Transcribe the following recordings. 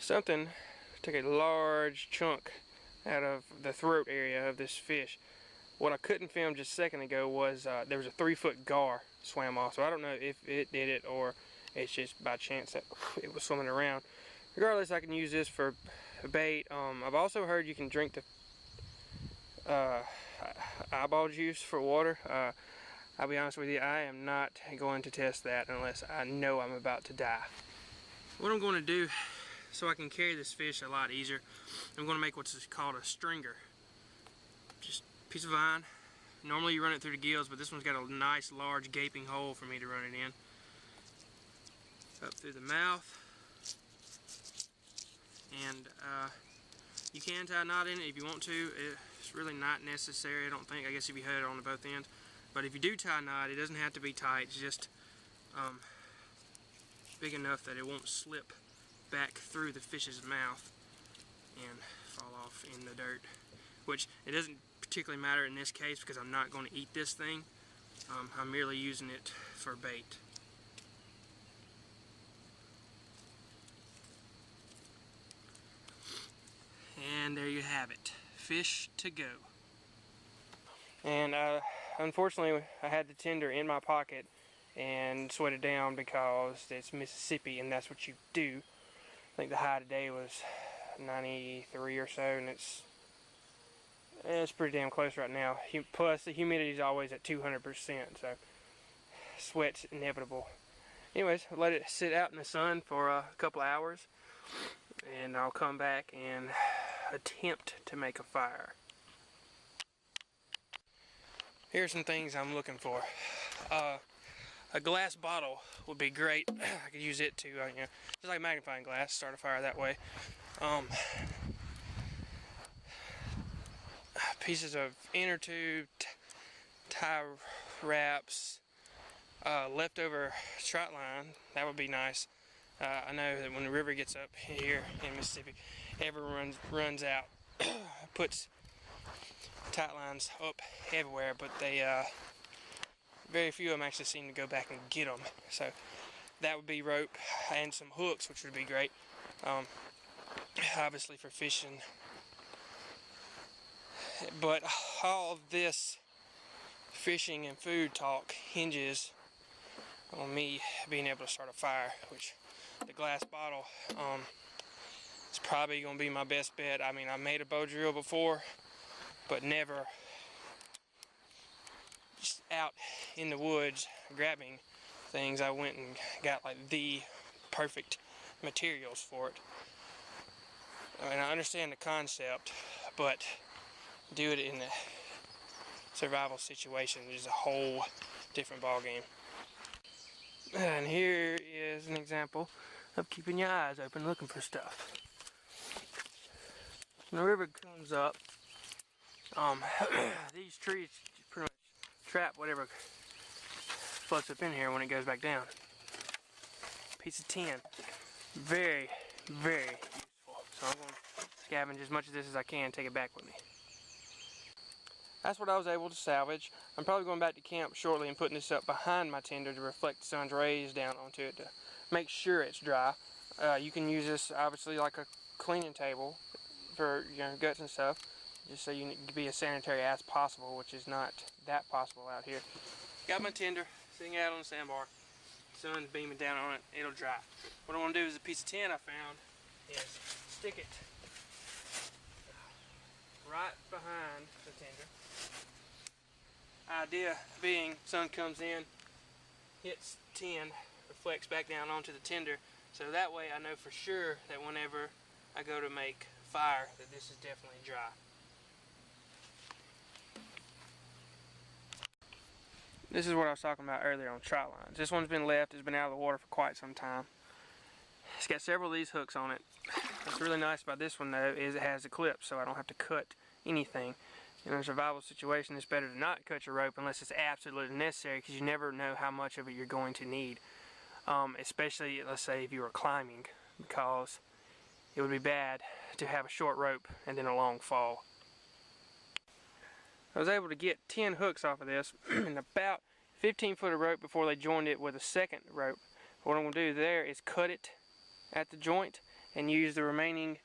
something took a large chunk out of the throat area of this fish. What I couldn't film just a second ago was there was a 3-foot gar swam off, so I don't know if it did it or it's just by chance that it was swimming around. Regardless, I can use this for bait. I've also heard you can drink the eyeball juice for water. I'll be honest with you, I am not going to test that unless I know I'm about to die. What I'm going to do so I can carry this fish a lot easier, I'm going to make what's called a stringer. Just a piece of vine. Normally you run it through the gills, but this one's got a nice large gaping hole for me to run it in. Up through the mouth. And you can tie a knot in it if you want to. It's really not necessary, I don't think. I guess if you had it on both ends. But if you do tie a knot, it doesn't have to be tight. It's just big enough that it won't slip back through the fish's mouth and fall off in the dirt. Which it doesn't particularly matter in this case because I'm not going to eat this thing. I'm merely using it for bait. And there you have it. Fish to go. And unfortunately I had the tender in my pocket and sweated down because it's Mississippi and that's what you do. I think the high today was 93 or so, and it's pretty damn close right now. Plus the humidity is always at 200%, so sweat's inevitable. Anyways, I'll let it sit out in the sun for a couple hours and I'll come back and attempt to make a fire. Here's some things I'm looking for. A glass bottle would be great. I could use it to, just like magnifying glass, start a fire that way. Pieces of inner tube, tie wraps, leftover trot line, that would be nice. I know that when the river gets up here in Mississippi, everyone runs out, puts tight lines up everywhere, but they very few of them actually seem to go back and get them. So that would be rope and some hooks, which would be great. Obviously for fishing. But all of this fishing and food talk hinges on me being able to start a fire, which the glass bottle is probably going to be my best bet. I mean, I made a bow drill before, but never just out in the woods grabbing things. I went and got like the perfect materials for it. I mean, I understand the concept, but do it in a survival situation is a whole different ball game. And here is an example of keeping your eyes open looking for stuff. When the river comes up, these trees pretty much trap whatever floats up in here when it goes back down. Piece of tin. Very, very useful. So I'm going to scavenge as much of this as I can and take it back with me. That's what I was able to salvage. I'm probably going back to camp shortly and putting this up behind my tender to reflect the sun's rays down onto it to make sure it's dry. You can use this obviously like a cleaning table for your guts and stuff, just so you can be as sanitary as possible, which is not that possible out here. Got my tender sitting out on the sandbar. Sun's beaming down on it. It'll dry. What I want to do is a piece of tin I found is stick it right behind the tender. Idea being, sun comes in, hits tin, reflects back down onto the tender, so that way I know for sure that whenever I go to make fire that this is definitely dry. This is what I was talking about earlier on trot lines. This one's been left, it's been out of the water for quite some time. It's got several of these hooks on it. What's really nice about this one though is it has a clip, so I don't have to cut anything. In a survival situation, it's better to not cut your rope unless it's absolutely necessary, because you never know how much of it you're going to need. Especially, let's say, if you were climbing, because it would be bad to have a short rope and then a long fall. I was able to get 10 hooks off of this and about 15 foot of rope before they joined it with a second rope. What I'm going to do there is cut it at the joint and use the remaining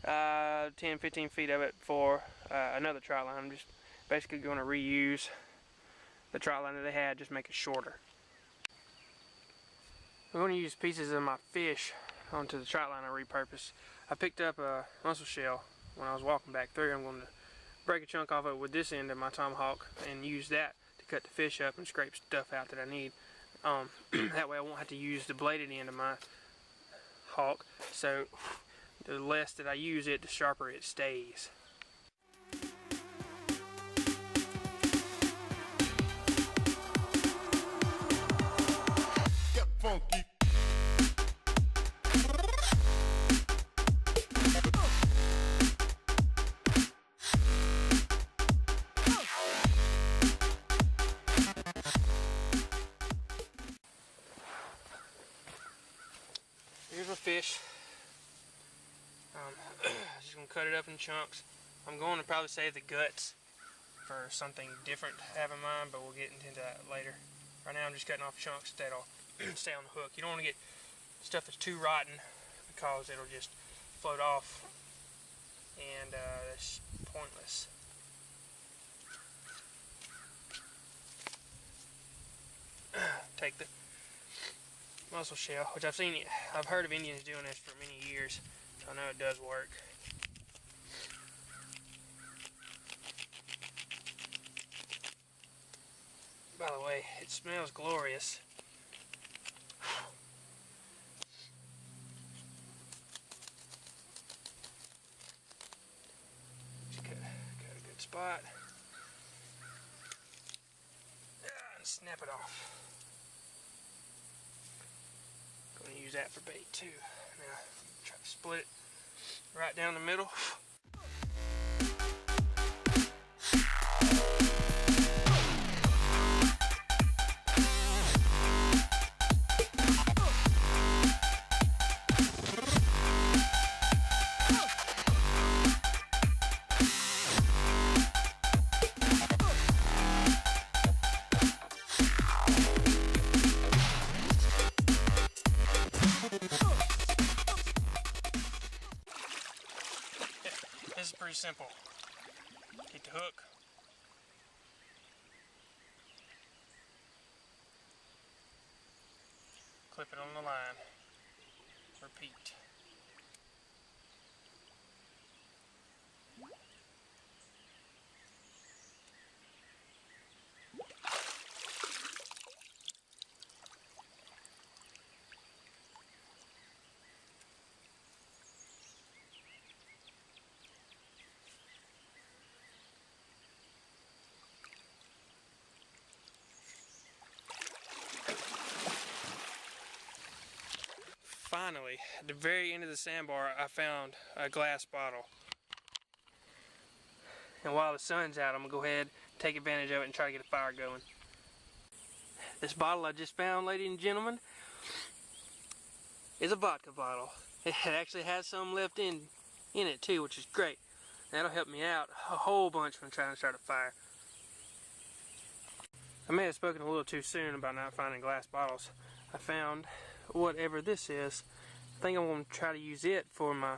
10-15 feet of it for another trot line. I'm just basically going to reuse the trot line that they had, just make it shorter. I'm going to use pieces of my fish onto the trot line I repurposed. I picked up a mussel shell when I was walking back through. I'm going to break a chunk off of it with this end of my tomahawk and use that to cut the fish up and scrape stuff out that I need. That way I won't have to use the bladed end of my hawk, so the less that I use it, the sharper it stays. Get funky. Here's my fish. Just gonna cut it up in chunks. I'm going to probably save the guts for something different to have in mind, but we'll get into that later. Right now I'm just cutting off chunks that'll stay on the hook. You don't want to get stuff that's too rotten because it'll just float off and that's pointless. Take the mussel shell, which I've heard of Indians doing this for many years, so I know it does work. By the way, it smells glorious. Just cut a good spot. And snap it off. Going to use that for bait too. Now, try to split it right down the middle. This is pretty simple. Get the hook, clip it on the line, repeat. Finally, at the very end of the sandbar, I found a glass bottle. And while the sun's out, I'm going to go ahead and take advantage of it and try to get a fire going. This bottle I just found, ladies and gentlemen, is a vodka bottle. It actually has some left in it too, which is great. That'll help me out a whole bunch when trying to start a fire. I may have spoken a little too soon about not finding glass bottles. I found whatever this is. I think I'm going to try to use it for my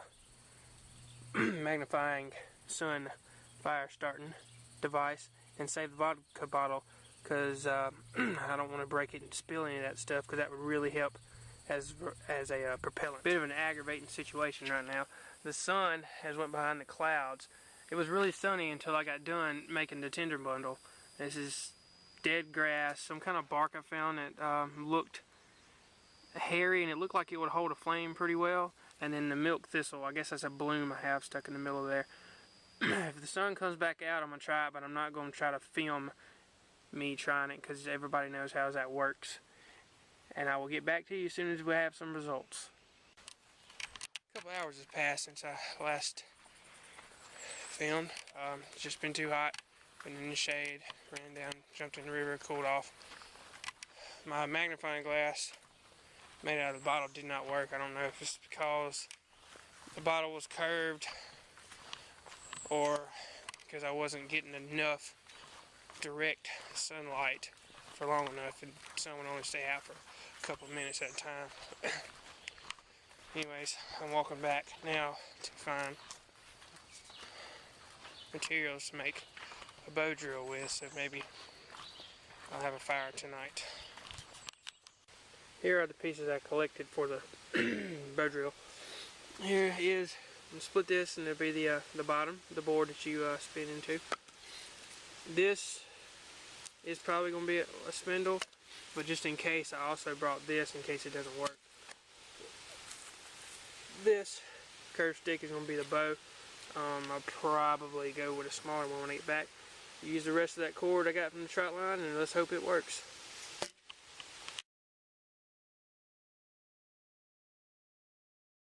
magnifying sun fire starting device and save the vodka bottle, because I don't want to break it and spill any of that stuff, because that would really help as a propellant. Bit of an aggravating situation right now. The sun has went behind the clouds. It was really sunny until I got done making the tinder bundle. This is dead grass, some kind of bark I found that looked hairy, and it looked like it would hold a flame pretty well. And then the milk thistle, I guess that's a bloom I have stuck in the middle of there. If the sun comes back out, I'm going to try it, but I'm not going to try to film me trying it, because everybody knows how that works. And I will get back to you as soon as we have some results. A couple hours has passed since I last filmed. It's just been too hot. Been in the shade, ran down, jumped in the river, cooled off. My magnifying glass made out of the bottle did not work. I don't know if it's because the bottle was curved or because I wasn't getting enough direct sunlight for long enough, and the sun would only stay out for a couple of minutes at a time. Anyways, I'm walking back now to find materials to make a bow drill with, so maybe I'll have a fire tonight. Here are the pieces I collected for the bow drill. Here is, I'm split this, and there'll be the bottom, the board that you spin into. This is probably going to be a spindle, but just in case, I also brought this in case it doesn't work. This curved stick is going to be the bow. I'll probably go with a smaller one when I get back. Use the rest of that cord I got from the trot line, and let's hope it works.